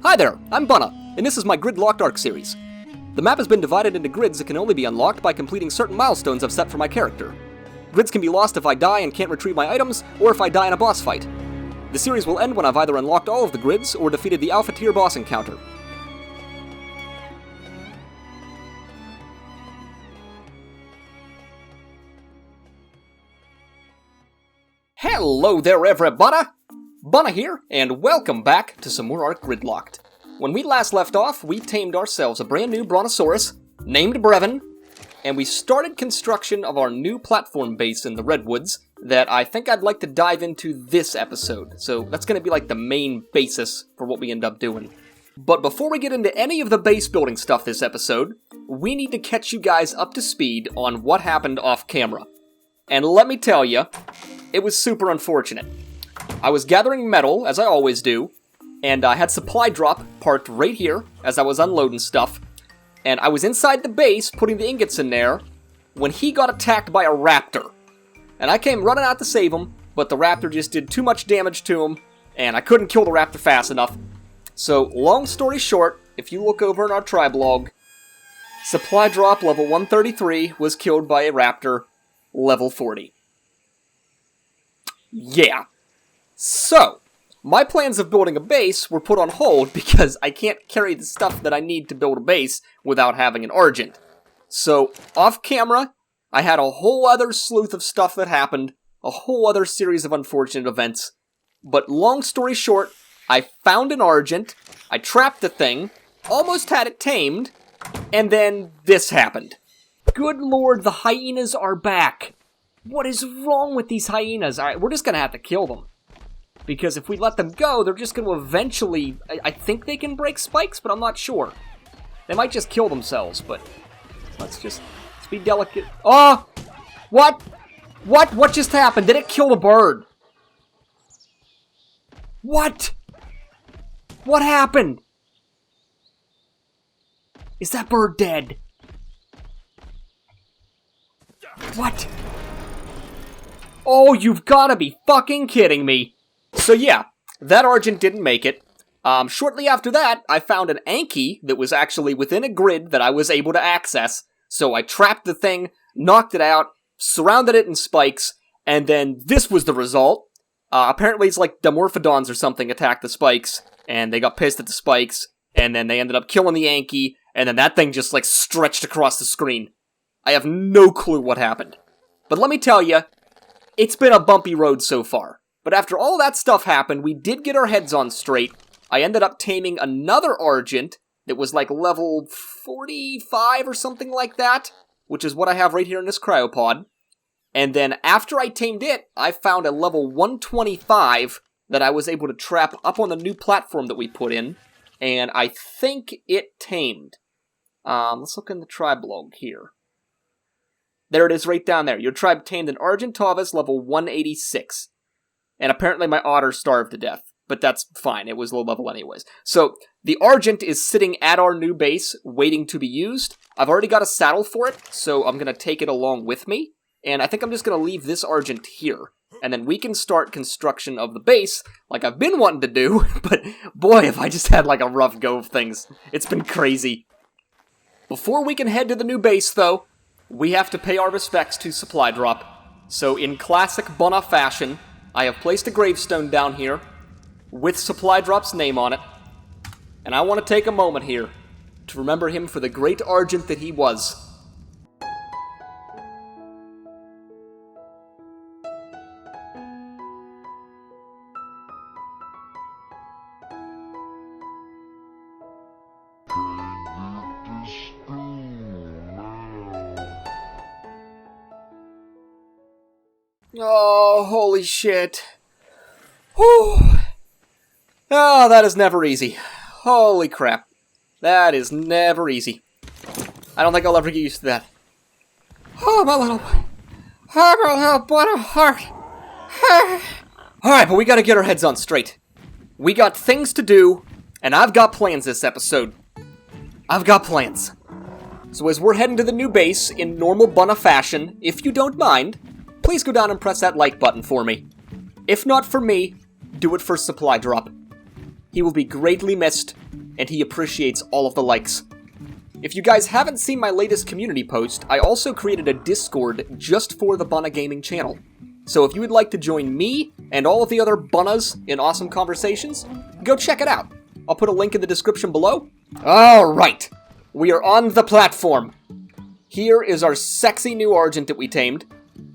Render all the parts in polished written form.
Hi there, I'm Bunna, and this is my grid-locked ARK series. The map has been divided into grids that can only be unlocked by completing certain milestones I've set for my character. Grids can be lost if I die and can't retrieve my items, or if I die in a boss fight. The series will end when I've either unlocked all of the grids, or defeated the Alpha Tier boss encounter. Hello there, everybody! Bunna here, and welcome back to some more ARK Gridlocked. When we last left off, we tamed ourselves a brand new Brontosaurus, named Brevin, and we started construction of our new platform base in the redwoods that I think I'd like to dive into this episode. So that's going to be like the main basis for what we end up doing. But before we get into any of the base building stuff this episode, we need to catch you guys up to speed on what happened off camera. And let me tell you, it was super unfortunate. I was gathering metal, as I always do, and I had supply drop parked right here as I was unloading stuff, and I was inside the base putting the ingots in there when he got attacked by a raptor. And I came running out to save him, but the raptor just did too much damage to him, and I couldn't kill the raptor fast enough. So, long story short, if you look over in our tribe log, supply drop level 133 was killed by a raptor level 40. Yeah. So, my plans of building a base were put on hold because I can't carry the stuff that I need to build a base without having an Argent. So, off camera, I had a whole other sleuth of stuff that happened, a whole other series of unfortunate events. But long story short, I found an Argent, I trapped the thing, almost had it tamed, and then this happened. Good lord, the hyenas are back. What is wrong with these hyenas? Alright, we're just gonna have to kill them. Because if we let them go, they're just going to eventually... I think they can break spikes, but I'm not sure. They might just kill themselves, but... Let's be delicate. Oh! What? What just happened? Did it kill the bird? What? What happened? Is that bird dead? What? Oh, you've got to be fucking kidding me. So yeah, that Argent didn't make it. Shortly after that, I found an Anki that was actually within a grid that I was able to access. So I trapped the thing, knocked it out, surrounded it in spikes, and then this was the result. Apparently it's like Dimorphodons or something attacked the spikes, and they got pissed at the spikes, and then they ended up killing the Anki, and then that thing just like stretched across the screen. I have no clue what happened. But let me tell you, it's been a bumpy road so far. But after all that stuff happened, we did get our heads on straight. I ended up taming another Argent that was like level 45 or something like that, which is what I have right here in this cryopod. And then after I tamed it, I found a level 125 that I was able to trap up on the new platform that we put in, and I think it tamed. Let's look in the tribe log here. There it is right down there. Your tribe tamed an Argent Tavis level 186. And apparently my otter starved to death. But that's fine, it was low level anyways. So, the Argent is sitting at our new base, waiting to be used. I've already got a saddle for it, so I'm going to take it along with me. And I think I'm just going to leave this Argent here. And then we can start construction of the base, like I've been wanting to do. But boy, have I just had like a rough go of things. It's been crazy. Before we can head to the new base, though, we have to pay our respects to Supply Drop. So, in classic Bunna fashion, I have placed a gravestone down here with Supply Drop's name on it, and I want to take a moment here to remember him for the great Argent that he was. Oh, holy shit. Whew. Oh, that is never easy. Holy crap. That is never easy. I don't think I'll ever get used to that. Oh, my little butt of heart. Alright, but we gotta get our heads on straight. We got things to do, and I've got plans this episode. I've got plans. So as we're heading to the new base in normal Bunna fashion, if you don't mind, please go down and press that like button for me. If not for me, do it for Supply Drop. He will be greatly missed, and he appreciates all of the likes. If you guys haven't seen my latest community post, I also created a Discord just for the Bunna Gaming channel. So if you would like to join me and all of the other Bunnas in awesome conversations, go check it out. I'll put a link in the description below. Alright, we are on the platform. Here is our sexy new Argent that we tamed.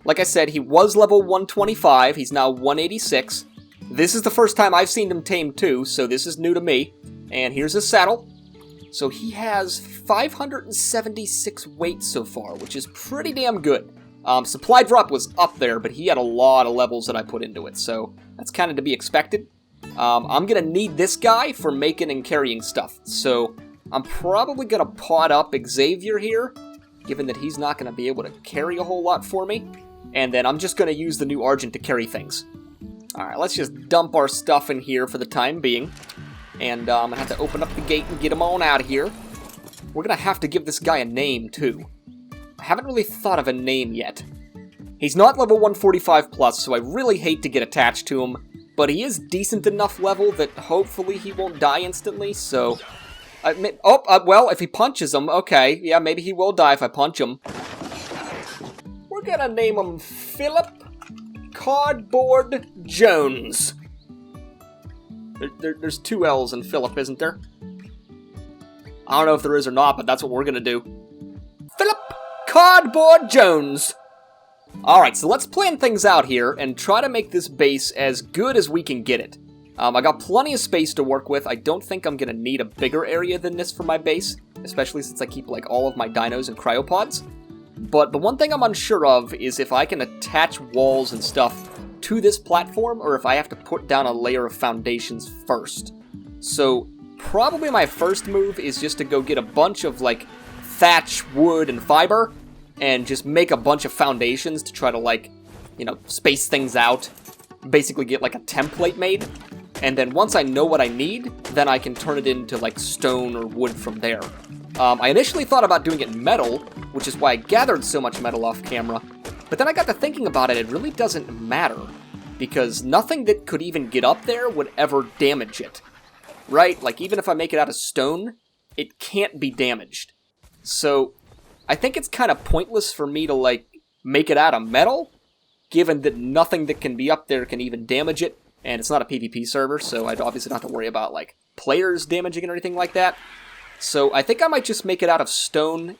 Like I said, he was level 125, he's now 186. This is the first time I've seen him tamed too, so this is new to me. And here's his saddle. So he has 576 weight so far, which is pretty damn good. Supply drop was up there, but he had a lot of levels that I put into it, so that's kind of to be expected. I'm going to need this guy for making and carrying stuff, so I'm probably going to pot up Xavier here, given that he's not going to be able to carry a whole lot for me. And then I'm just going to use the new Argent to carry things. Alright, let's just dump our stuff in here for the time being. And I'm going to have to open up the gate and get him on out of here. We're going to have to give this guy a name, too. I haven't really thought of a name yet. He's not level 145 plus, so I really hate to get attached to him, but he is decent enough level that hopefully he won't die instantly, so... well, if he punches him, okay, yeah, maybe he will die if I punch him. We're gonna name him Philip Cardboard Jones. There's two L's in Philip, isn't there? I don't know if there is or not, but that's what we're gonna do. Philip Cardboard Jones! Alright, so let's plan things out here and try to make this base as good as we can get it. I got plenty of space to work with. I don't think I'm gonna need a bigger area than this for my base, especially since I keep like all of my dinos and cryopods. But the one thing I'm unsure of is if I can attach walls and stuff to this platform, or if I have to put down a layer of foundations first. So probably my first move is just to go get a bunch of like thatch, wood, and fiber, and just make a bunch of foundations to try to like, you know, space things out. Basically get like a template made. And then once I know what I need, then I can turn it into like stone or wood from there. I initially thought about doing it in metal, which is why I gathered so much metal off camera. But then I got to thinking about it really doesn't matter, because nothing that could even get up there would ever damage it. Right? Like even if I make it out of stone, it can't be damaged. So I think it's kind of pointless for me to like make it out of metal, given that nothing that can be up there can even damage it. And it's not a PvP server, so I'd obviously not have to worry about, like, players damaging it or anything like that. So I think I might just make it out of stone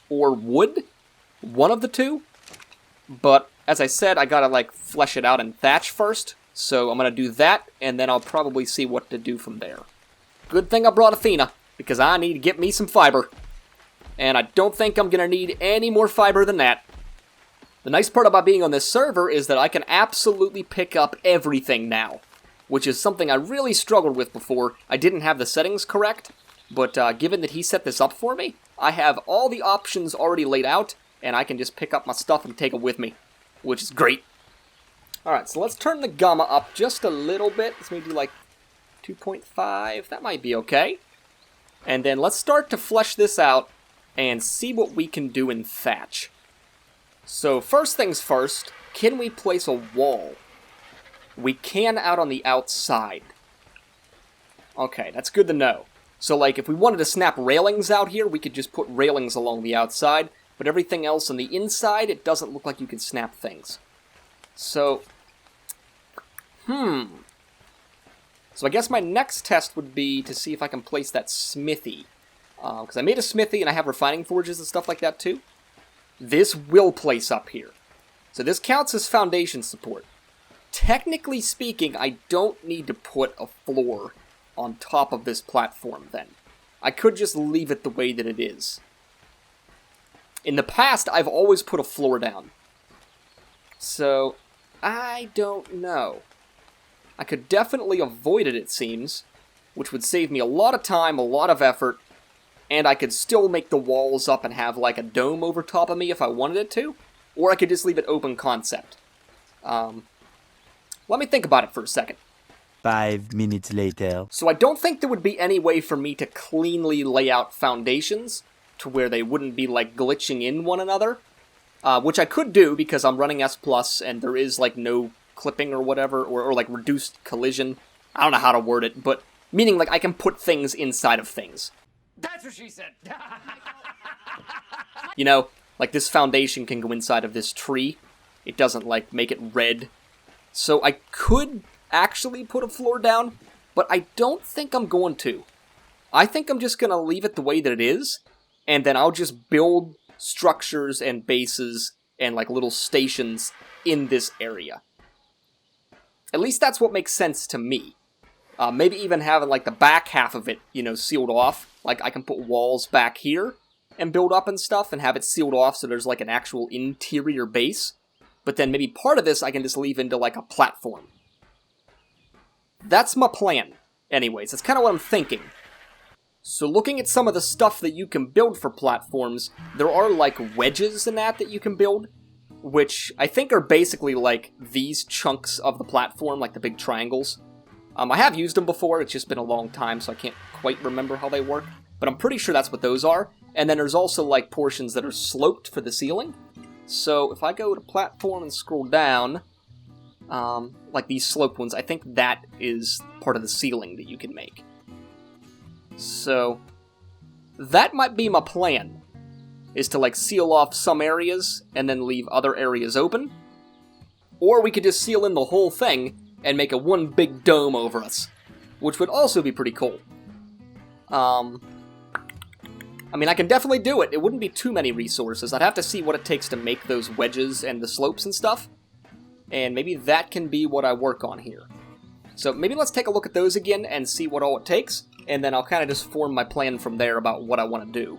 or wood, one of the two. But, as I said, I gotta, like, flesh it out and thatch first. So I'm gonna do that, and then I'll probably see what to do from there. Good thing I brought Athena, because I need to get me some fiber. And I don't think I'm gonna need any more fiber than that. The nice part about being on this server is that I can absolutely pick up everything now, which is something I really struggled with before. I didn't have the settings correct, but given that he set this up for me, I have all the options already laid out, and I can just pick up my stuff and take it with me, which is great. Alright, so let's turn the gamma up just a little bit. Let's maybe do like 2.5, that might be okay. And then let's start to flesh this out and see what we can do in thatch. So first things first, can we place a wall? We can out on the outside. Okay, that's good to know. So like if we wanted to snap railings out here, we could just put railings along the outside, but everything else on the inside, it doesn't look like you can snap things. So, So I guess my next test would be to see if I can place that smithy. Because I made a smithy and I have refining forges and stuff like that too. This will place up here. So this counts as foundation support. Technically speaking, I don't need to put a floor on top of this platform then. I could just leave it the way that it is. In the past, I've always put a floor down. So, I don't know. I could definitely avoid it, it seems, which would save me a lot of time, a lot of effort, and I could still make the walls up and have like a dome over top of me if I wanted it to, or I could just leave it open concept. Let me think about it for a second. 5 minutes later. So I don't think there would be any way for me to cleanly lay out foundations to where they wouldn't be like glitching in one another, which I could do because I'm running S+, and there is like no clipping or whatever, or like reduced collision. I don't know how to word it, but Meaning, like, I can put things inside of things. That's what she said. You know, like this foundation can go inside of this tree. It doesn't, like, make it red. So I could actually put a floor down, but I don't think I'm going to. I think I'm just going to leave it the way that it is, and then I'll just build structures and bases and, like, little stations in this area. At least that's what makes sense to me. Maybe even having, like, the back half of it, you know, sealed off. Like, I can put walls back here and build up and stuff and have it sealed off so there's, like, an actual interior base. But then maybe part of this I can just leave into, like, a platform. That's my plan. Anyways, that's kind of what I'm thinking. So looking at some of the stuff that you can build for platforms, there are, like, wedges in that you can build, which I think are basically, like, these chunks of the platform, like the big triangles. I have used them before, it's just been a long time, so I can't quite remember how they work, but I'm pretty sure that's what those are. And then there's also, like, portions that are sloped for the ceiling. So if I go to platform and scroll down, like these sloped ones, I think that is part of the ceiling that you can make. So that might be my plan, is to, like, seal off some areas and then leave other areas open. Or we could just seal in the whole thing and make a one big dome over us, which would also be pretty cool. I mean, I can definitely do it. It wouldn't be too many resources. I'd have to see what it takes to make those wedges and the slopes and stuff, and maybe that can be what I work on here. So maybe let's take a look at those again and see what all it takes, and then I'll kind of just form my plan from there about what I want to do.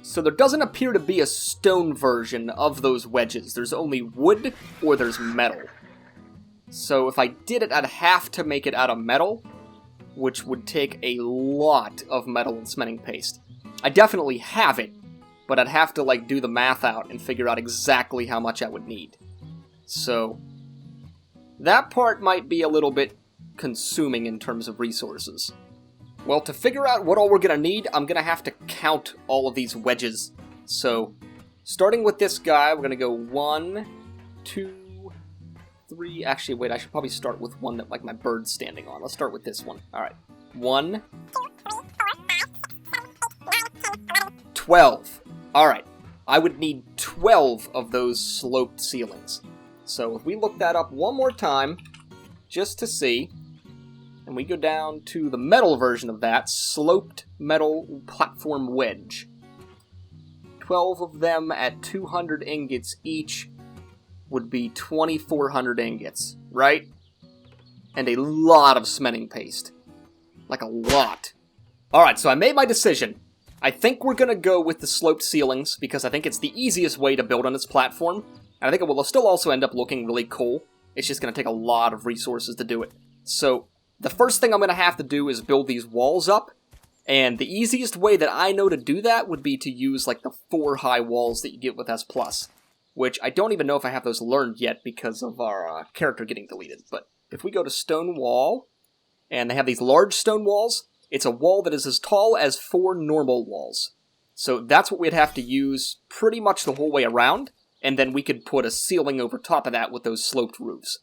So there doesn't appear to be a stone version of those wedges. There's only wood or there's metal. So if I did it, I'd have to make it out of metal, which would take a lot of metal and cementing paste. I definitely have it, but I'd have to, like, do the math out and figure out exactly how much I would need. So that part might be a little bit consuming in terms of resources. Well, to figure out what all we're going to need, I'm going to have to count all of these wedges. So starting with this guy, we're going to go 1, 2, 3, actually, wait, I should probably start with one that, like, my bird's standing on. Let's start with this one. Alright. 1, 12. Alright. I would need 12 of those sloped ceilings. So if we look that up one more time, just to see, and we go down to the metal version of that, sloped metal platform wedge. 12 of them at 200 ingots each would be 2,400 ingots, right? And a lot of cementing paste. Like a lot. Alright, so I made my decision. I think we're gonna go with the sloped ceilings, because I think it's the easiest way to build on this platform, and I think it will still also end up looking really cool. It's just gonna take a lot of resources to do it. So the first thing I'm gonna have to do is build these walls up, and the easiest way that I know to do that would be to use, like, the 4 high walls that you get with S+. Which I don't even know if I have those learned yet because of our character getting deleted. But if we go to stone wall, and they have these large stone walls, it's a wall that is as tall as 4 normal walls. So that's what we'd have to use pretty much the whole way around, and then we could put a ceiling over top of that with those sloped roofs.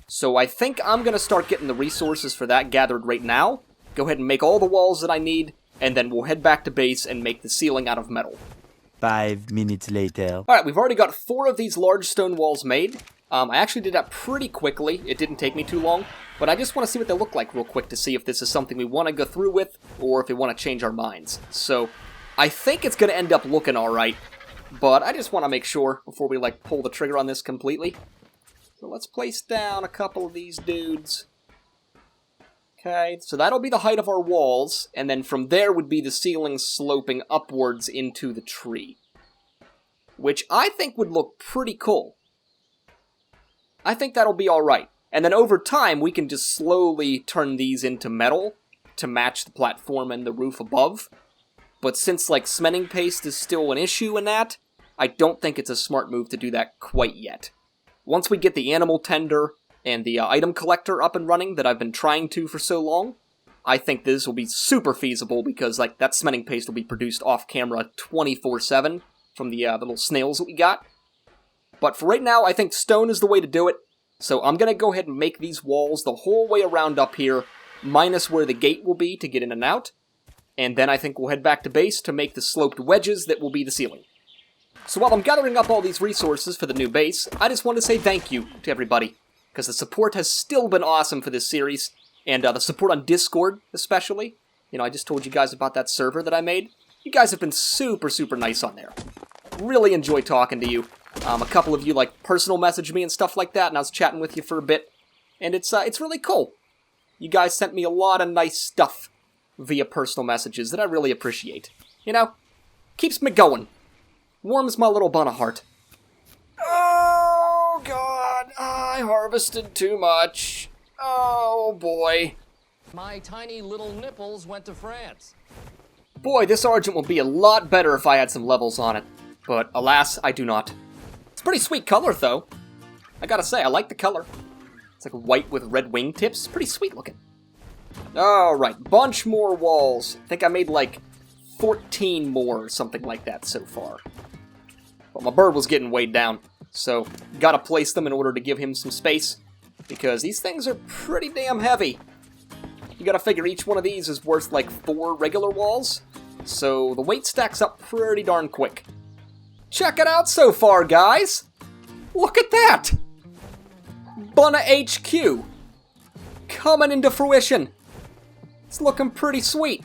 So I think I'm going to start getting the resources for that gathered right now, go ahead and make all the walls that I need, and then we'll head back to base and make the ceiling out of metal. 5 minutes later. Alright, we've already got 4 of these large stone walls made. I actually did that pretty quickly. It didn't take me too long. But I just want to see what they look like real quick to see if this is something we want to go through with, or if we want to change our minds. So, I think it's going to end up looking alright. But I just want to make sure before we, like, pull the trigger on this completely. So let's place down a couple of these dudes. Okay, so that'll be the height of our walls, and then from there would be the ceiling sloping upwards into the tree. Which I think would look pretty cool. I think that'll be alright. And then over time, we can just slowly turn these into metal to match the platform and the roof above. But since, like, cementing paste is still an issue in that, I don't think it's a smart move to do that quite yet. Once we get the animal tender and the item collector up and running that I've been trying to for so long, I think this will be super feasible because, like, that cementing paste will be produced off camera 24/7 from the little snails that we got. But for right now, I think stone is the way to do it, so I'm gonna go ahead and make these walls the whole way around up here, minus where the gate will be to get in and out. And then I think we'll head back to base to make the sloped wedges that will be the ceiling. So while I'm gathering up all these resources for the new base, I just want to say thank you to everybody, because the support has still been awesome for this series, and the support on Discord especially. You know, I just told you guys about that server that I made. You guys have been super, super nice on there. Really enjoy talking to you. A couple of you, like, personal messaged me and stuff like that, and I was chatting with you for a bit. And it's really cool. You guys sent me a lot of nice stuff via personal messages that I really appreciate. You know, keeps me going. Warms my little bun of heart. Oh, God, I harvested too much. Oh, boy. My tiny little nipples went to France. Boy, this Argent will be a lot better if I had some levels on it. But, alas, I do not. It's a pretty sweet color, though. I gotta say, I like the color. It's like white with red wingtips. Pretty sweet looking. Alright, bunch more walls. I think I made like 14 more or something like that so far. But my bird was getting weighed down, so gotta place them in order to give him some space, because these things are pretty damn heavy. You gotta figure each one of these is worth like 4 regular walls, so the weight stacks up pretty darn quick. Check it out so far, guys! Look at that! Bunna HQ! Coming into fruition! It's looking pretty sweet.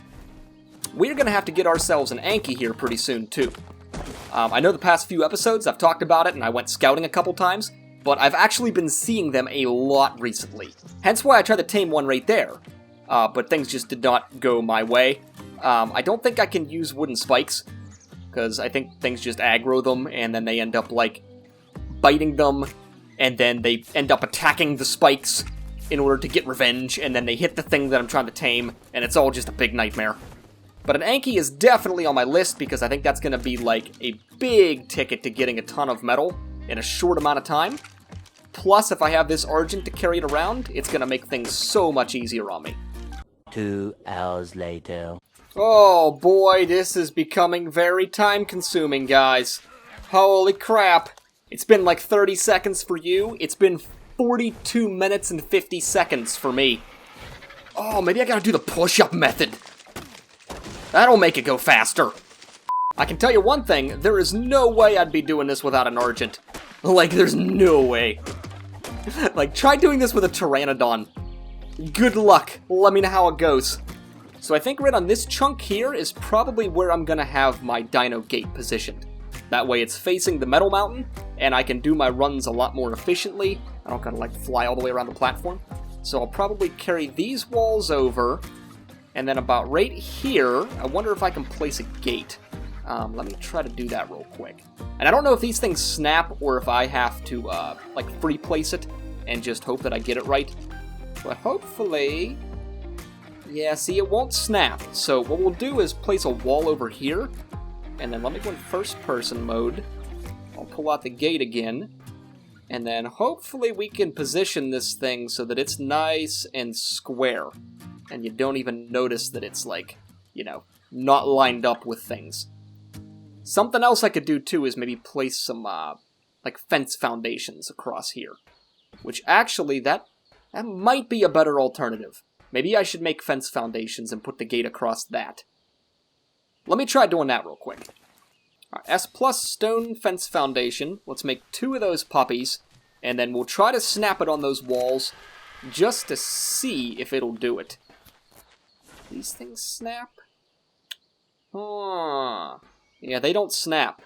We're gonna have to get ourselves an Anki here pretty soon, too. I know the past few episodes I've talked about it and I went scouting a couple times, but I've actually been seeing them a lot recently. Hence why I tried to tame one right there. But things just did not go my way. I don't think I can use wooden spikes, because I think things just aggro them and then they end up, like, biting them, and then they end up attacking the spikes in order to get revenge, and then they hit the thing that I'm trying to tame, and it's all just a big nightmare. But an Anki is definitely on my list, because I think that's going to be, like, a big ticket to getting a ton of metal in a short amount of time. Plus, if I have this Argent to carry it around, it's going to make things so much easier on me. 2 hours later. Oh boy, this is becoming very time-consuming, guys. Holy crap. It's been like 30 seconds for you. It's been 42 minutes and 50 seconds for me. Oh, maybe I gotta do the push-up method. That'll make it go faster. I can tell you one thing, there is no way I'd be doing this without an Argent. Like, there's no way. Like, try doing this with a Pteranodon. Good luck. Let me know how it goes. So I think right on this chunk here is probably where I'm gonna have my dino gate positioned. That way it's facing the metal mountain, and I can do my runs a lot more efficiently. I don't gotta, like, fly all the way around the platform. So I'll probably carry these walls over, and then about right here, I wonder if I can place a gate. Let me try to do that real quick. And I don't know if these things snap, or if I have to, like, free place it, and just hope that I get it right. But hopefully... Yeah, see, it won't snap. So what we'll do is place a wall over here, and then let me go in first person mode. I'll pull out the gate again, and then hopefully we can position this thing so that it's nice and square, and you don't even notice that it's, like, you know, not lined up with things. Something else I could do too is maybe place some, like, fence foundations across here, which actually, that might be a better alternative. Maybe I should make fence foundations and put the gate across that. Let me try doing that real quick. Alright, S plus stone fence foundation. Let's make 2 of those puppies, and then we'll try to snap it on those walls just to see if it'll do it. These things snap? Yeah, they don't snap.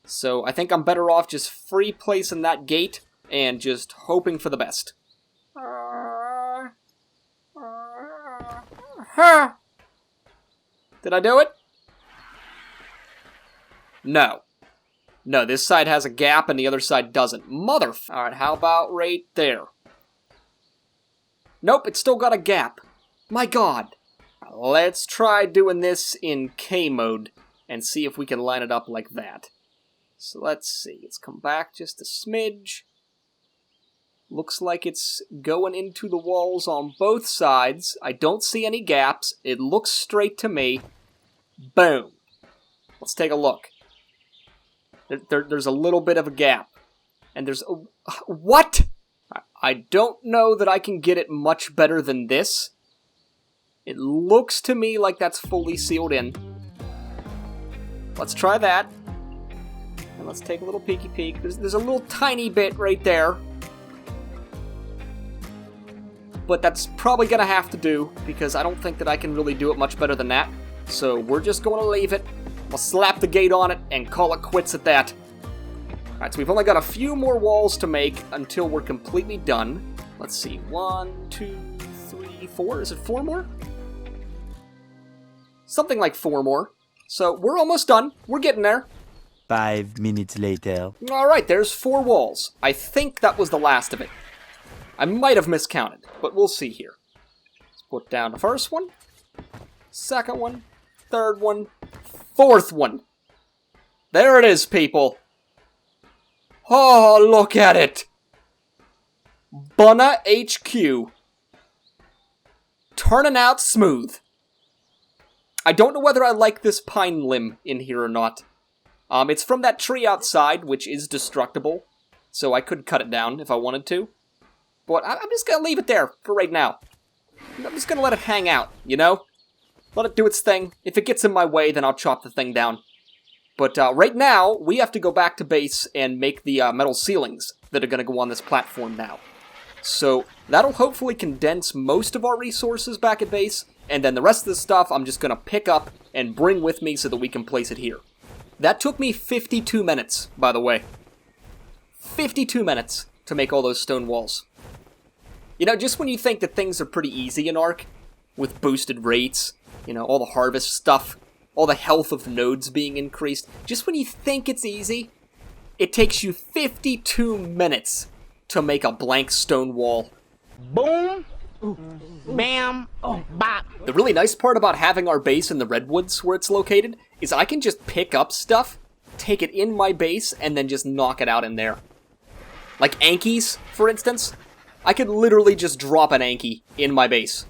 So I think I'm better off just free placing that gate and just hoping for the best. Did I do it? No. No, this side has a gap and the other side doesn't. Alright, how about right there? Nope, it's still got a gap. My god. Let's try doing this in K mode and see if we can line it up like that. So let's see. Let's come back just a smidge. Looks like it's going into the walls on both sides. I don't see any gaps. It looks straight to me. Boom. Let's take a look. There's a little bit of a gap. And there's a... What? I don't know that I can get it much better than this. It looks to me like that's fully sealed in. Let's try that. And let's take a little peeky peek. There's a little tiny bit right there. But that's probably gonna have to do, because I don't think that I can really do it much better than that. So we're just gonna leave it. I'll slap the gate on it and call it quits at that. Alright, so we've only got a few more walls to make until we're completely done. Let's see, 1, 2, 3, 4. Is it 4 more? Something like 4 more. So we're almost done. We're getting there. 5 minutes later. Alright, there's 4 walls. I think that was the last of it. I might have miscounted, but we'll see here. Let's put down the first one, second one, third one, fourth one. There it is, people. Oh, look at it. Bunna HQ. Turning out smooth. I don't know whether I like this pine limb in here or not. It's from that tree outside, which is destructible, so I could cut it down if I wanted to. But I'm just gonna leave it there for right now. I'm just gonna let it hang out, you know? Let it do its thing. If it gets in my way, then I'll chop the thing down. But right now, we have to go back to base and make the metal ceilings that are gonna go on this platform now. So that'll hopefully condense most of our resources back at base, and then the rest of the stuff I'm just gonna pick up and bring with me so that we can place it here. That took me 52 minutes, by the way. 52 minutes to make all those stone walls. You know, just when you think that things are pretty easy in ARK, with boosted rates, you know, all the harvest stuff, all the health of nodes being increased, just when you think it's easy, it takes you 52 minutes to make a blank stone wall. Boom, bam, bop. The really nice part about having our base in the redwoods where it's located is I can just pick up stuff, take it in my base, and then just knock it out in there. Like Ankies, for instance. I could literally just drop an Anki in my base.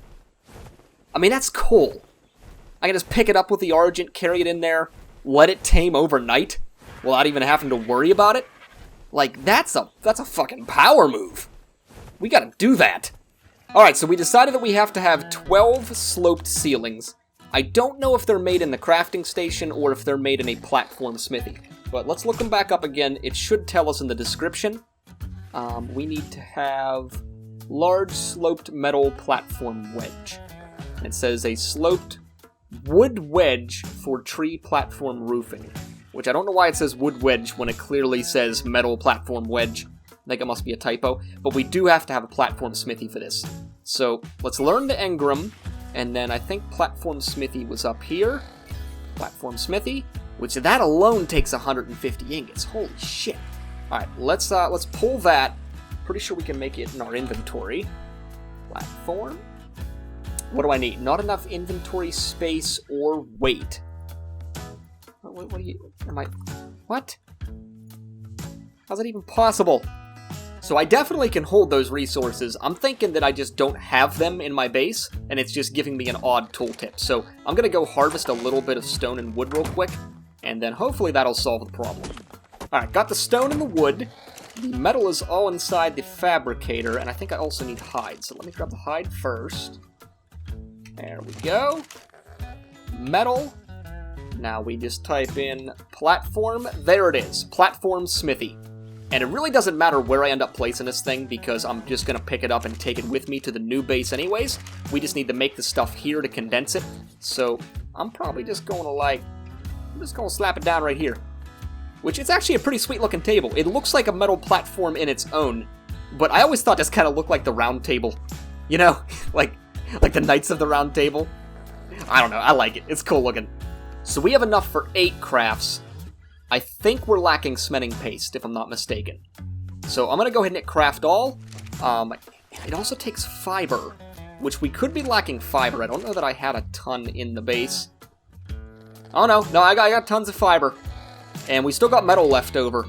I mean, that's cool. I can just pick it up with the Argent, carry it in there, let it tame overnight, without even having to worry about it. Like, that's a fucking power move. We gotta do that. Alright, so we decided that we have to have 12 sloped ceilings. I don't know if they're made in the crafting station or if they're made in a platform smithy. But let's look them back up again. It should tell us in the description. We need to have large sloped metal platform wedge. And it says a sloped wood wedge for tree platform roofing. Which I don't know why it says wood wedge when it clearly says metal platform wedge. I think it must be a typo. But we do have to have a platform smithy for this. So let's learn the engram. And then I think platform smithy was up here. Platform smithy. Which that alone takes 150 ingots. Holy shit. Alright, let's pull that. Pretty sure we can make it in our inventory. Platform. What do I need? Not enough inventory space or weight. What do you... What? How's that even possible? So I definitely can hold those resources. I'm thinking that I just don't have them in my base, and it's just giving me an odd tooltip. So I'm gonna go harvest a little bit of stone and wood real quick, and then hopefully that'll solve the problem. Alright, got the stone and the wood. The metal is all inside the fabricator, and I think I also need hide. So let me grab the hide first. There we go. Metal. Now we just type in platform. There it is. Platform smithy. And it really doesn't matter where I end up placing this thing, because I'm just going to pick it up and take it with me to the new base anyways. We just need to make the stuff here to condense it. So I'm probably just going to I'm just going to slap it down right here. Which is actually a pretty sweet looking table. It looks like a metal platform in its own, but I always thought this kind of looked like the round table. You know, like the Knights of the Round Table. I don't know, I like it. It's cool looking. So we have enough for 8 crafts. I think we're lacking cementing paste, if I'm not mistaken. So I'm gonna go ahead and hit craft all. It also takes fiber, which we could be lacking fiber. I don't know that I had a ton in the base. Oh no, I got tons of fiber. And we still got metal left over,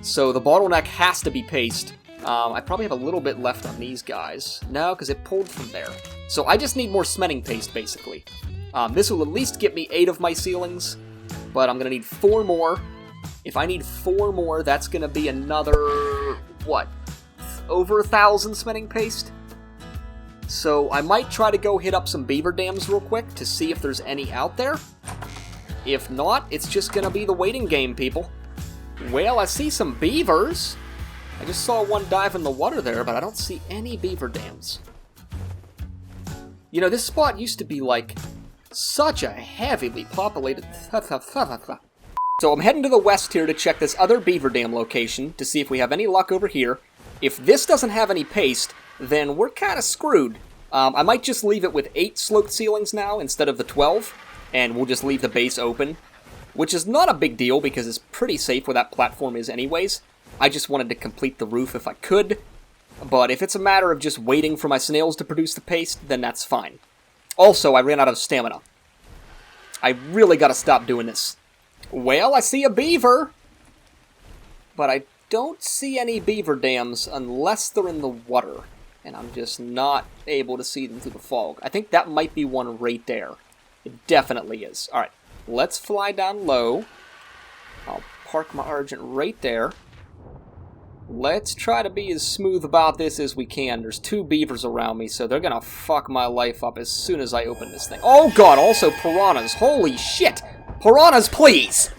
so the bottleneck has to be paste. I probably have a little bit left on these guys. No, because it pulled from there. So I just need more cementing paste, basically. This will at least get me 8 of my ceilings, but I'm going to need 4 more. If I need 4 more, that's going to be another, what, over 1,000 cementing paste. So I might try to go hit up some beaver dams real quick to see if there's any out there. If not, it's just gonna be the waiting game, people. Well, I see some beavers. I just saw one dive in the water there, but I don't see any beaver dams. You know, this spot used to be like such a heavily populated... So I'm heading to the west here to check this other beaver dam location to see if we have any luck over here. If this doesn't have any paste, then we're kind of screwed. I might just leave it with 8 sloped ceilings now instead of the 12, and we'll just leave the base open, which is not a big deal because it's pretty safe where that platform is anyways. I just wanted to complete the roof if I could, but if it's a matter of just waiting for my snails to produce the paste, then that's fine. Also, I ran out of stamina. I really gotta stop doing this. Well, I see a beaver, but I don't see any beaver dams unless they're in the water, and I'm just not able to see them through the fog. I think that might be one right there. It definitely is. Alright, let's fly down low. I'll park my Argent right there. Let's try to be as smooth about this as we can. There's 2 beavers around me, so they're gonna fuck my life up as soon as I open this thing. Oh god, also piranhas. Holy shit! Piranhas, please!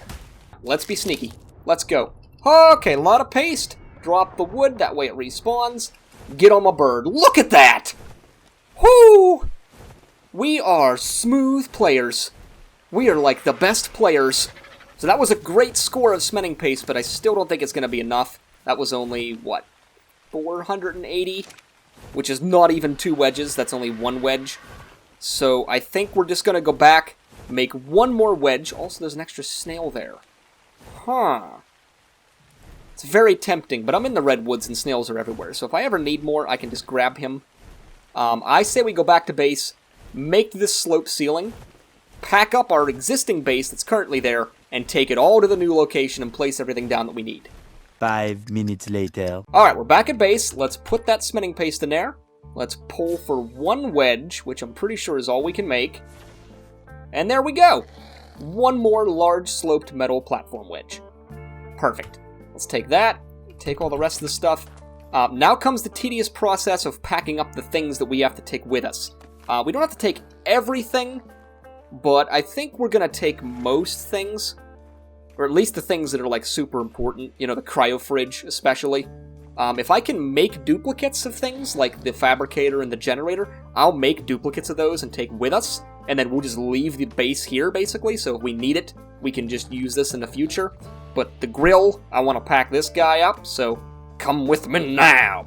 Let's be sneaky. Let's go. Okay, a lot of paste. Drop the wood, that way it respawns. Get on my bird. Look at that! Whoo! We are smooth players. We are like the best players. So that was a great score of cementing paste, but I still don't think it's going to be enough. That was only, what, 480? Which is not even 2 wedges, that's only 1 wedge. So I think we're just going to go back, make 1 more wedge. Also, there's an extra snail there. Huh. It's very tempting, but I'm in the redwoods and snails are everywhere. So if I ever need more, I can just grab him. I say we go back to base, make this slope ceiling, pack up our existing base that's currently there, and take it all to the new location and place everything down that we need. 5 minutes later. Alright, we're back at base. Let's put that cementing paste in there. Let's pull for 1 wedge, which I'm pretty sure is all we can make. And there we go! 1 more large sloped metal platform wedge. Perfect. Let's take that, take all the rest of the stuff. Now comes the tedious process of packing up the things that we have to take with us. We don't have to take everything, but I think we're going to take most things. Or at least the things that are, like, super important. You know, the cryo fridge, especially. If I can make duplicates of things, like the fabricator and the generator, I'll make duplicates of those and take with us. And then we'll just leave the base here, basically, so if we need it, we can just use this in the future. But the grill, I want to pack this guy up, so come with me now.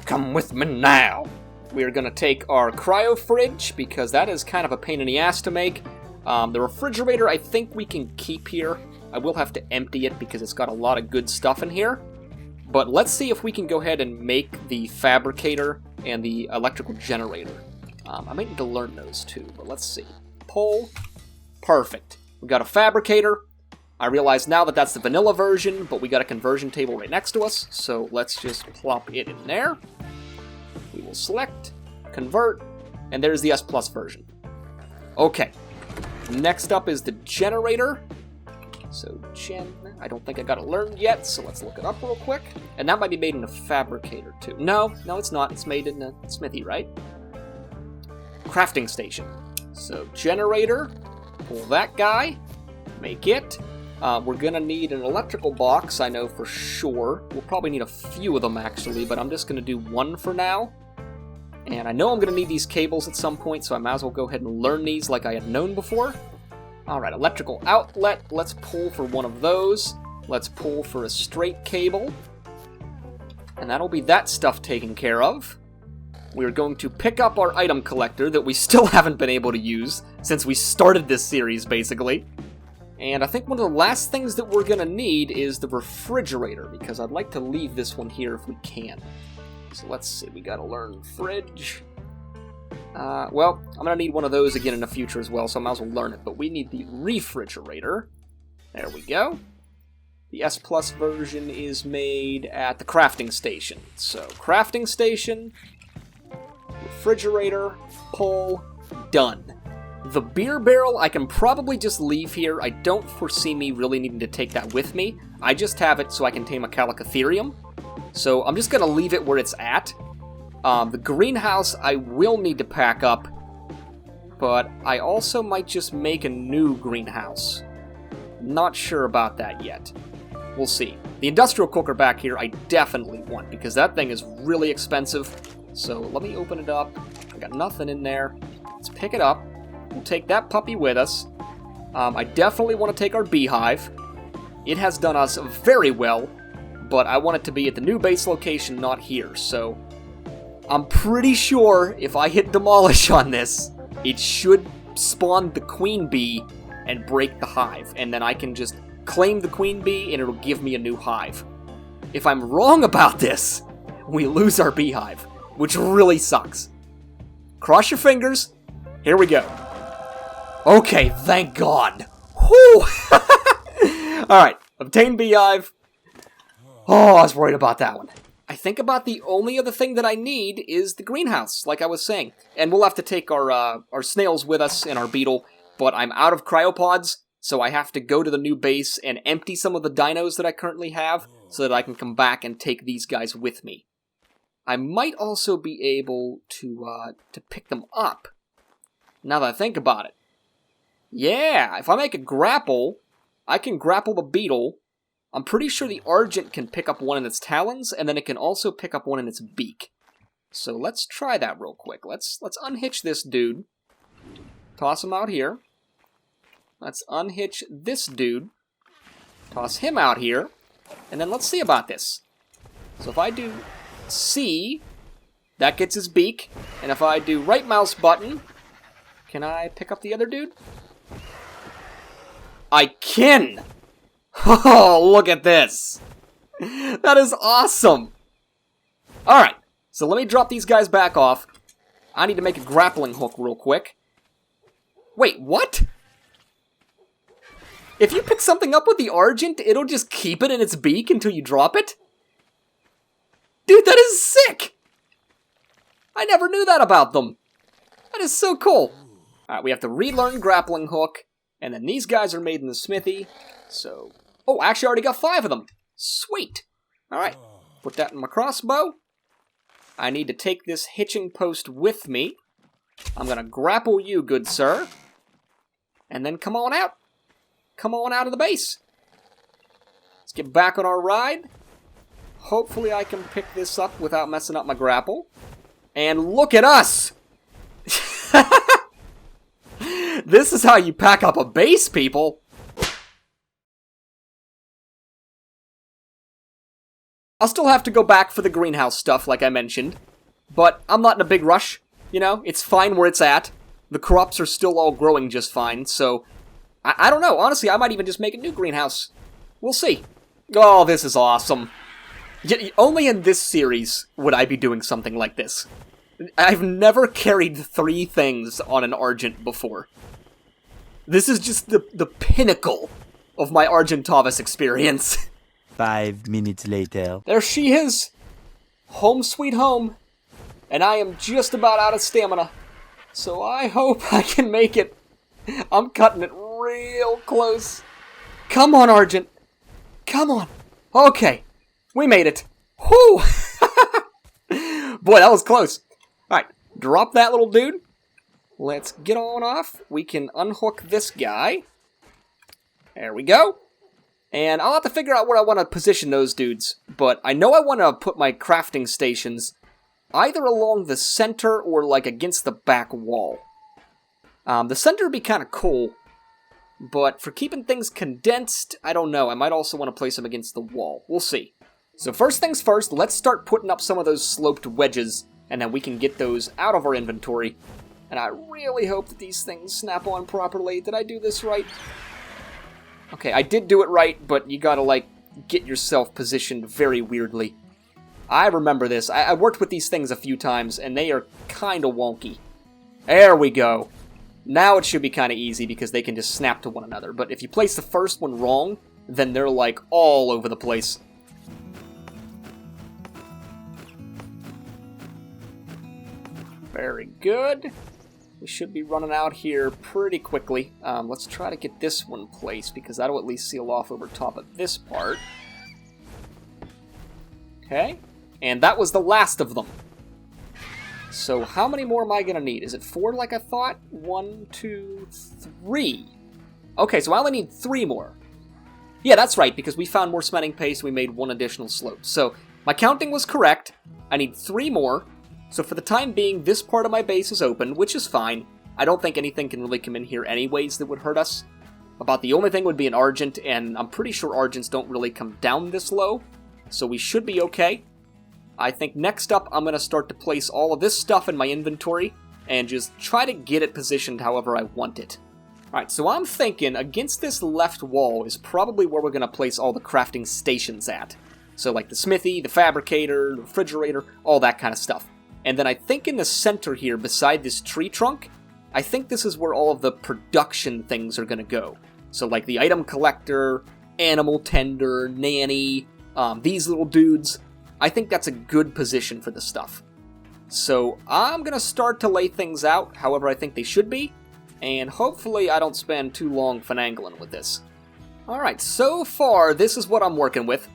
Come with me now. We are going to take our cryo fridge, because that is kind of a pain in the ass to make. The refrigerator, I think we can keep here. I will have to empty it, because it's got a lot of good stuff in here. But let's see if we can go ahead and make the fabricator and the electrical generator. I might need to learn those too, but let's see. Pull. Perfect. We got a fabricator. I realize now that that's the vanilla version, but we got a conversion table right next to us, so let's just plop it in there. We will select, convert, and there's the S Plus version. Okay. Next up is the generator. So, I don't think I got it learned yet, so let's look it up real quick. And that might be made in a fabricator, too. No, it's not. It's made in a smithy, right? Crafting station. So, generator, pull that guy, make it. We're gonna need an electrical box, I know for sure. We'll probably need a few of them, actually, but I'm just gonna do 1 for now. And I know I'm gonna need these cables at some point, so I might as well go ahead and learn these like I had known before. Alright, electrical outlet. Let's pull for 1 of those. Let's pull for a straight cable. And that'll be that stuff taken care of. We're going to pick up our item collector that we still haven't been able to use since we started this series, basically. And I think one of the last things that we're going to need is the refrigerator, because I'd like to leave this one here if we can. So let's see, we got to learn fridge. Well, I'm going to need one of those again in the future as well, so I might as well learn it. But we need the refrigerator. There we go. The S Plus version is made at the crafting station. So, crafting station, refrigerator, pull, done. The beer barrel I can probably just leave here. I don't foresee me really needing to take that with me. I just have it so I can tame a Calicotherium. So I'm just gonna leave it where it's at. The greenhouse I will need to pack up, but I also might just make a new greenhouse. Not sure about that yet. We'll see. The industrial cooker back here I definitely want, because that thing is really expensive. So let me open it up. I got nothing in there. Let's pick it up. We'll take that puppy with us. I definitely want to take our Beehive. It has done us very well, but I want it to be at the new base location, not here. So I'm pretty sure if I hit demolish on this, it should spawn the queen bee and break the hive, and then I can just claim the queen bee and it'll give me a new hive. If I'm wrong about this, we lose our Beehive, which really sucks. Cross your fingers. Here we go. Okay, thank God. Whew! Alright, obtain Beehive. Oh, I was worried about that one. I think about the only other thing that I need is the greenhouse, like I was saying. And we'll have to take our snails with us and our beetle, but I'm out of cryopods, so I have to go to the new base and empty some of the dinos that I currently have, so that I can come back and take these guys with me. I might also be able to pick them up, now that I think about it. Yeah, if I make a grapple, I can grapple the beetle. I'm pretty sure the Argent can pick up one in its talons, and then it can also pick up one in its beak. So let's try that real quick. Let's unhitch this dude. Toss him out here. Let's unhitch this dude. Toss him out here. And then let's see about this. So if I do C, that gets his beak. And if I do right mouse button, can I pick up the other dude? I can! Oh, look at this! That is awesome! Alright, so let me drop these guys back off. I need to make a grappling hook real quick. Wait, what? If you pick something up with the Argent, it'll just keep it in its beak until you drop it? Dude, that is sick! I never knew that about them. That is so cool. Alright, we have to relearn Grappling Hook, and then these guys are made in the smithy, so... Oh, actually I already got 5 of them. Sweet. Alright, put that in my crossbow. I need to take this hitching post with me. I'm gonna grapple you, good sir. And then come on out. Come on out of the base. Let's get back on our ride. Hopefully I can pick this up without messing up my grapple. And look at us! This is how you pack up a base, people! I'll still have to go back for the greenhouse stuff, like I mentioned. But I'm not in a big rush. You know, it's fine where it's at. The crops are still all growing just fine, so... I don't know, honestly, I might even just make a new greenhouse. We'll see. Oh, this is awesome. Only in this series would I be doing something like this. I've never carried 3 things on an Argent before. This is just the pinnacle of my Argentavis experience. 5 minutes later. There she is. Home sweet home. And I am just about out of stamina. So I hope I can make it. I'm cutting it real close. Come on, Argent. Come on. Okay. We made it. Whew. Boy, that was close. Alright, drop that little dude. Let's get on off. We can unhook this guy. There we go. And I'll have to figure out where I want to position those dudes. But I know I want to put my crafting stations either along the center or like against the back wall. The center would be kind of cool. But for keeping things condensed, I don't know. I might also want to place them against the wall. We'll see. So first things first, let's start putting up some of those sloped wedges. And then we can get those out of our inventory. And I really hope that these things snap on properly. Did I do this right? Okay, I did do it right, but you gotta, like, get yourself positioned very weirdly. I remember this. I worked with these things a few times, and they are kinda wonky. There we go. Now it should be kinda easy, because they can just snap to one another. But if you place the first one wrong, then they're, like, all over the place. Very good. We should be running out here pretty quickly. Let's try to get this one placed, because that'll at least seal off over top of this part. Okay, and that was the last of them. So how many more am I going to need? Is it 4 like I thought? 1, 2, 3. Okay, so I only need 3 more. Yeah, that's right, because we found more cementing paste, we made 1 additional slope. So my counting was correct. I need 3 more. So for the time being, this part of my base is open, which is fine. I don't think anything can really come in here anyways that would hurt us. About the only thing would be an Argent, and I'm pretty sure Argents don't really come down this low. So we should be okay. I think next up, I'm going to start to place all of this stuff in my inventory and just try to get it positioned however I want it. Alright, so I'm thinking against this left wall is probably where we're going to place all the crafting stations at. So like the smithy, the fabricator, the refrigerator, all that kind of stuff. And then I think in the center here, beside this tree trunk, I think this is where all of the production things are going to go. So like the item collector, animal tender, nanny, these little dudes. I think that's a good position for the stuff. So I'm going to start to lay things out however I think they should be, and hopefully I don't spend too long finagling with this. Alright, so far this is what I'm working with.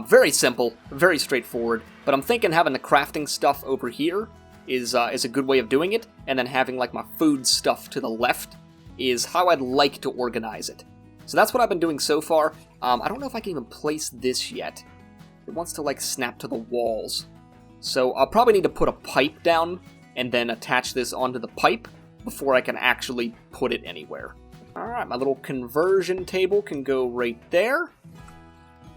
Very simple, very straightforward, but I'm thinking having the crafting stuff over here is a good way of doing it, and then having like my food stuff to the left is how I'd like to organize it. So that's what I've been doing so far. I don't know if I can even place this yet. It wants to like snap to the walls. So I'll probably need to put a pipe down and then attach this onto the pipe before I can actually put it anywhere. Alright, my little conversion table can go right there.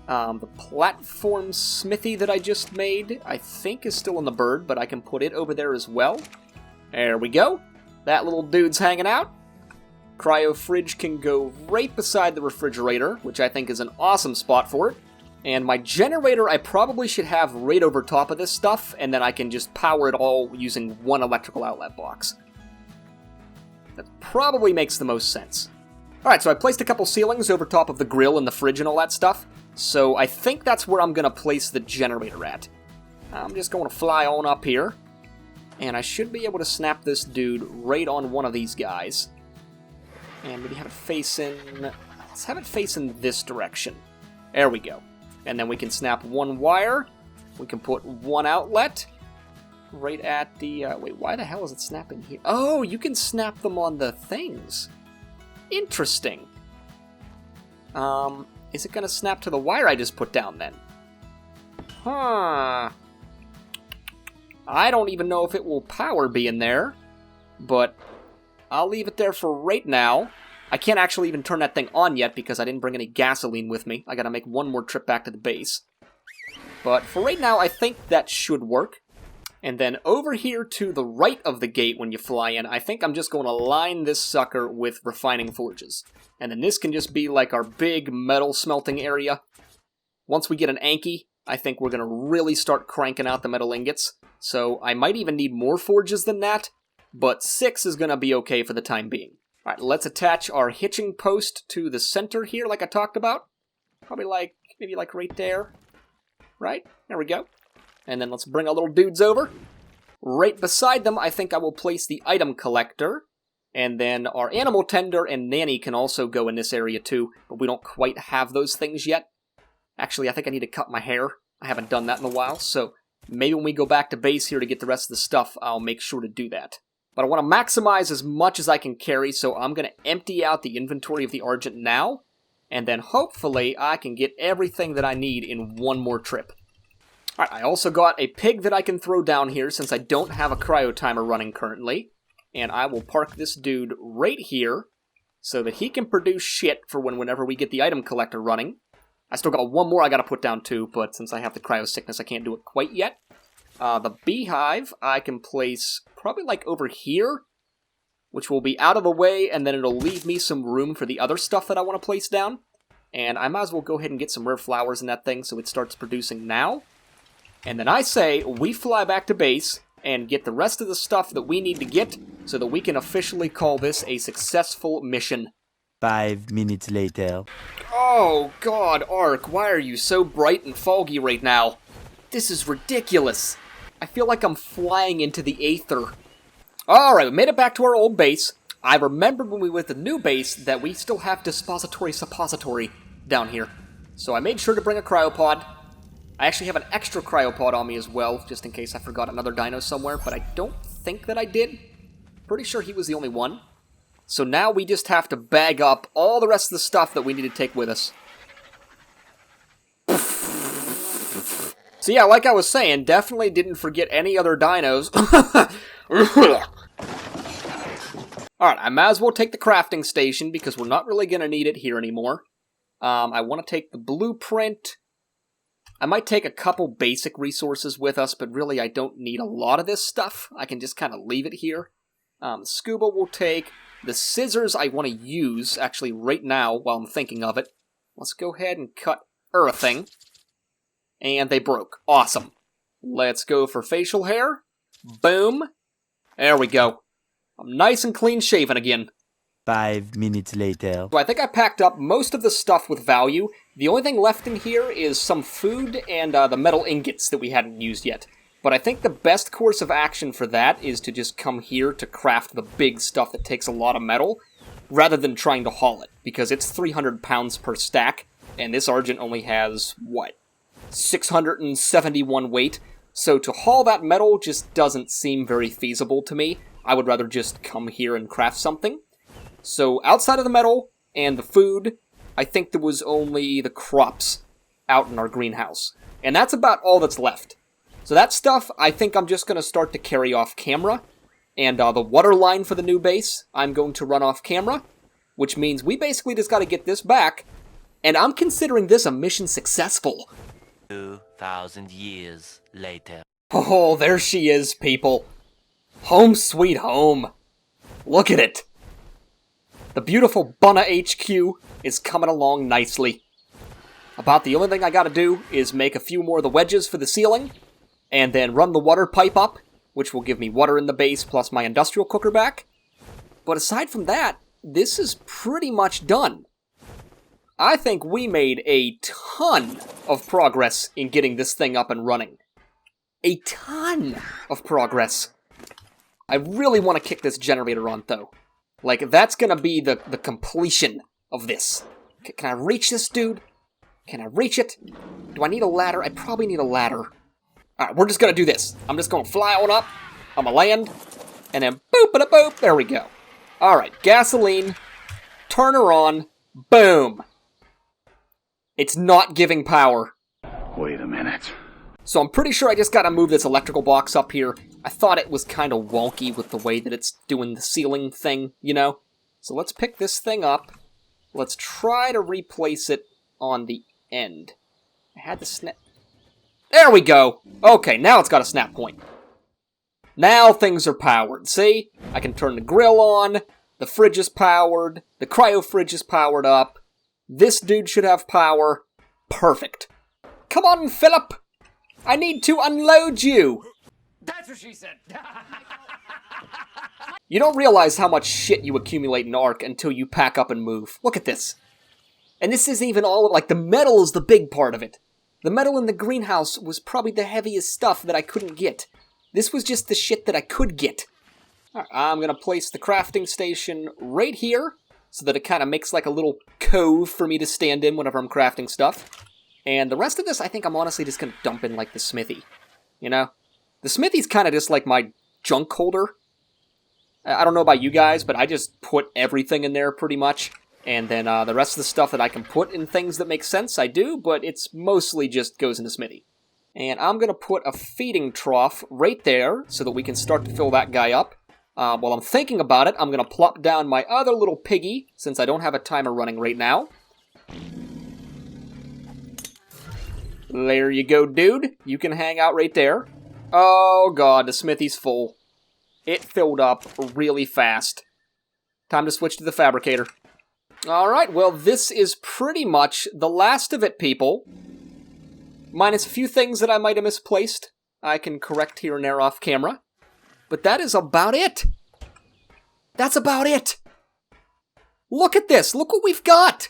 The platform smithy that I just made, I think is still in the bird, but I can put it over there as well. There we go. That little dude's hanging out. Cryo fridge can go right beside the refrigerator, which I think is an awesome spot for it. And my generator I probably should have right over top of this stuff, and then I can just power it all using 1 electrical outlet box. That probably makes the most sense. Alright, so I placed a couple ceilings over top of the grill and the fridge and all that stuff, so I think that's where I'm going to place the generator at. I'm just going to fly on up here, and I should be able to snap this dude right on one of these guys. And maybe have it facing... let's have it facing this direction. There we go. And then we can snap 1 wire. We can put 1 outlet right at the... wait, why the hell is it snapping here? Oh, you can snap them on the things. Interesting. Is it going to snap to the wire I just put down then? Huh. I don't even know if it will power be in there, but I'll leave it there for right now. I can't actually even turn that thing on yet because I didn't bring any gasoline with me. I gotta make 1 more trip back to the base. But for right now, I think that should work. And then over here to the right of the gate when you fly in, I think I'm just going to line this sucker with refining forges. And then this can just be like our big metal smelting area. Once we get an Anki, I think we're going to really start cranking out the metal ingots. So I might even need more forges than that, but 6 is going to be okay for the time being. Alright, let's attach our hitching post to the center here like I talked about. Probably maybe right there. Right? There we go. And then let's bring our little dudes over. Right beside them, I think I will place the item collector. And then our animal tender and nanny can also go in this area too, but we don't quite have those things yet. Actually, I think I need to cut my hair. I haven't done that in a while, so maybe when we go back to base here to get the rest of the stuff, I'll make sure to do that. But I want to maximize as much as I can carry, so I'm going to empty out the inventory of the Argent now, and then hopefully I can get everything that I need in 1 more trip. Alright, I also got a pig that I can throw down here since I don't have a cryo timer running currently, and I will park this dude right here so that he can produce shit for whenever we get the item collector running. I still got 1 more I got to put down too, but since I have the cryo sickness, I can't do it quite yet. The beehive I can place probably over here, which will be out of the way, and then it'll leave me some room for the other stuff that I want to place down. And I might as well go ahead and get some rare flowers in that thing so it starts producing now. And then I say we fly back to base and get the rest of the stuff that we need to get so that we can officially call this a successful mission. 5 minutes later. Oh god, ARK, why are you so bright and foggy right now? This is ridiculous. I feel like I'm flying into the aether. Alright, we made it back to our old base. I remembered when we went to the new base that we still have dispository suppository down here. So I made sure to bring a cryopod. I actually have an extra cryopod on me as well, just in case I forgot another dino somewhere, but I don't think that I did. Pretty sure he was the only one. So now we just have to bag up all the rest of the stuff that we need to take with us. So yeah, like I was saying, definitely didn't forget any other dinos. Alright, I might as well take the crafting station, because we're not really going to need it here anymore. I want to take the blueprint. I might take a couple basic resources with us, but really I don't need a lot of this stuff. I can just kind of leave it here. Scuba will take. The scissors I want to use, actually, right now, while I'm thinking of it. Let's go ahead and cut everything. And they broke. Awesome. Let's go for facial hair. Boom. There we go. I'm nice and clean shaven again. 5 minutes later. So I think I packed up most of the stuff with value. The only thing left in here is some food and the metal ingots that we hadn't used yet. But I think the best course of action for that is to just come here to craft the big stuff that takes a lot of metal, rather than trying to haul it, because it's 300 pounds per stack, and this Argent only has, what, 671 weight, so to haul that metal just doesn't seem very feasible to me. I would rather just come here and craft something. So outside of the metal and the food, I think there was only the crops out in our greenhouse, and that's about all that's left. So that stuff, I think I'm just going to start to carry off camera, and the water line for the new base, I'm going to run off camera, which means we basically just got to get this back, and I'm considering this a mission successful. 2,000 years later. Oh, there she is, people. Home sweet home. Look at it. The beautiful Bunna HQ is coming along nicely. About the only thing I gotta do is make a few more of the wedges for the ceiling, and then run the water pipe up, which will give me water in the base plus my industrial cooker back. But aside from that, this is pretty much done. I think we made a ton of progress in getting this thing up and running. A ton of progress. I really want to kick this generator on, though. Like, that's gonna be the completion of this. Can I reach this, dude? Can I reach it? Do I need a ladder? I probably need a ladder. Alright, we're just gonna do this. I'm just gonna fly on up. I'm gonna land. And then boop-a-da-boop. There we go. Alright, gasoline. Turn her on. Boom. It's not giving power. Wait a minute. So I'm pretty sure I just gotta move this electrical box up here. I thought it was kind of wonky with the way that it's doing the ceiling thing, you know? So let's pick this thing up. Let's try to replace it on the end. I had the snap... There we go! Okay, now it's got a snap point. Now things are powered, see? I can turn the grill on, the fridge is powered, the cryo fridge is powered up, this dude should have power. Perfect. Come on, Philip! I need to unload you! That's what she said. You don't realize how much shit you accumulate in ARK until you pack up and move. Look at this. And this isn't even all, like, the metal is the big part of it. The metal in the greenhouse was probably the heaviest stuff that I couldn't get. This was just the shit that I could get. Alright, I'm gonna place the crafting station right here, so that it kind of makes like a little cove for me to stand in whenever I'm crafting stuff. And the rest of this, I think I'm honestly just gonna dump in like the smithy. You know? The smithy's kind of just like my junk holder. I don't know about you guys, but I just put everything in there pretty much. And then the rest of the stuff that I can put in things that make sense, I do, but it's mostly just goes in the smithy. And I'm going to put a feeding trough right there so that we can start to fill that guy up. While I'm thinking about it, I'm going to plop down my other little piggy, since I don't have a timer running right now. There you go, dude. You can hang out right there. Oh god, the smithy's full. It filled up really fast. Time to switch to the fabricator. Alright, well, this is pretty much the last of it, people. Minus a few things that I might have misplaced. I can correct here and there off camera. But that is about it. That's about it. Look at this. Look what we've got.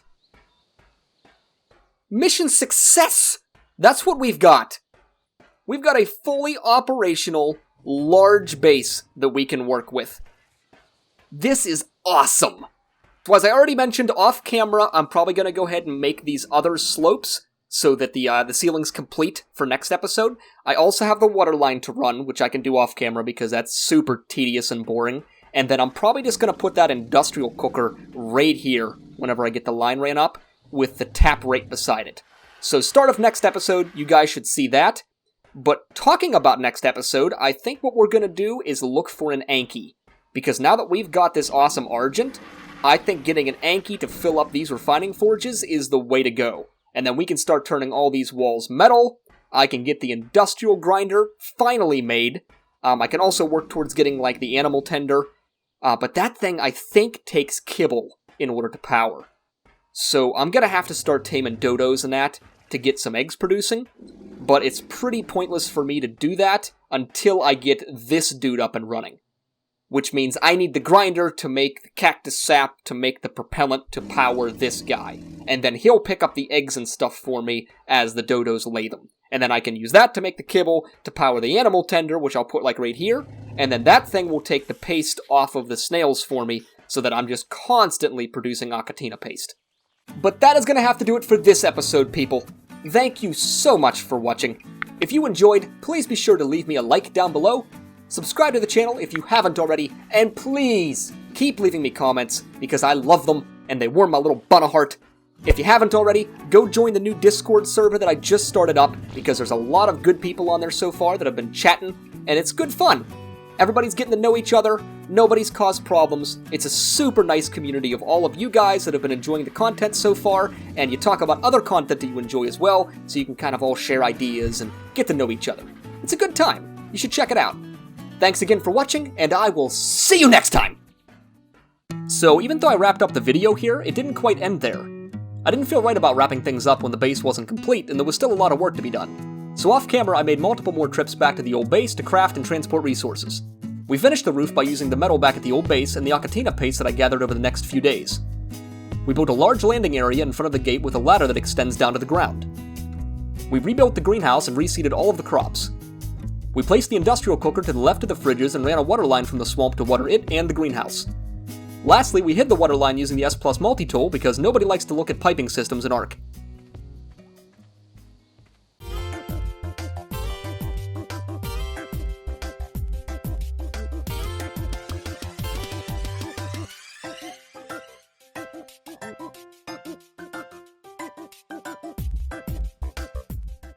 Mission success. That's what we've got. We've got a fully operational, large base that we can work with. This is awesome. So as I already mentioned off camera, I'm probably going to go ahead and make these other slopes so that the ceiling's complete for next episode. I also have the water line to run, which I can do off camera because that's super tedious and boring. And then I'm probably just going to put that industrial cooker right here whenever I get the line ran up, with the tap right beside it. So start of next episode, you guys should see that. But talking about next episode, I think what we're going to do is look for an Anki. Because now that we've got this awesome Argent, I think getting an Anki to fill up these refining forges is the way to go. And then we can start turning all these walls metal. I can get the industrial grinder finally made. I can also work towards getting, like, the animal tender. But that thing, I think, takes kibble in order to power. So I'm going to have to start taming dodos and that to get some eggs producing. But it's pretty pointless for me to do that until I get this dude up and running. Which means I need the grinder to make the cactus sap to make the propellant to power this guy. And then he'll pick up the eggs and stuff for me as the dodos lay them. And then I can use that to make the kibble to power the animal tender, which I'll put like right here. And then that thing will take the paste off of the snails for me so that I'm just constantly producing Achatina paste. But that is going to have to do it for this episode, people. Thank you so much for watching. If you enjoyed, please be sure to leave me a like down below. Subscribe to the channel if you haven't already, and please keep leaving me comments because I love them and they warm my little bun of heart. If you haven't already, go join the new Discord server that I just started up because there's a lot of good people on there so far that have been chatting, and it's good fun. Everybody's getting to know each other, nobody's caused problems, it's a super nice community of all of you guys that have been enjoying the content so far, and you talk about other content that you enjoy as well, so you can kind of all share ideas and get to know each other. It's a good time. You should check it out. Thanks again for watching, and I will see you next time! So even though I wrapped up the video here, it didn't quite end there. I didn't feel right about wrapping things up when the base wasn't complete, and there was still a lot of work to be done. So off camera, I made multiple more trips back to the old base to craft and transport resources. We finished the roof by using the metal back at the old base and the Achatina paste that I gathered over the next few days. We built a large landing area in front of the gate with a ladder that extends down to the ground. We rebuilt the greenhouse and reseeded all of the crops. We placed the industrial cooker to the left of the fridges and ran a water line from the swamp to water it and the greenhouse. Lastly, we hid the water line using the S+ multi-tool because nobody likes to look at piping systems in ARK.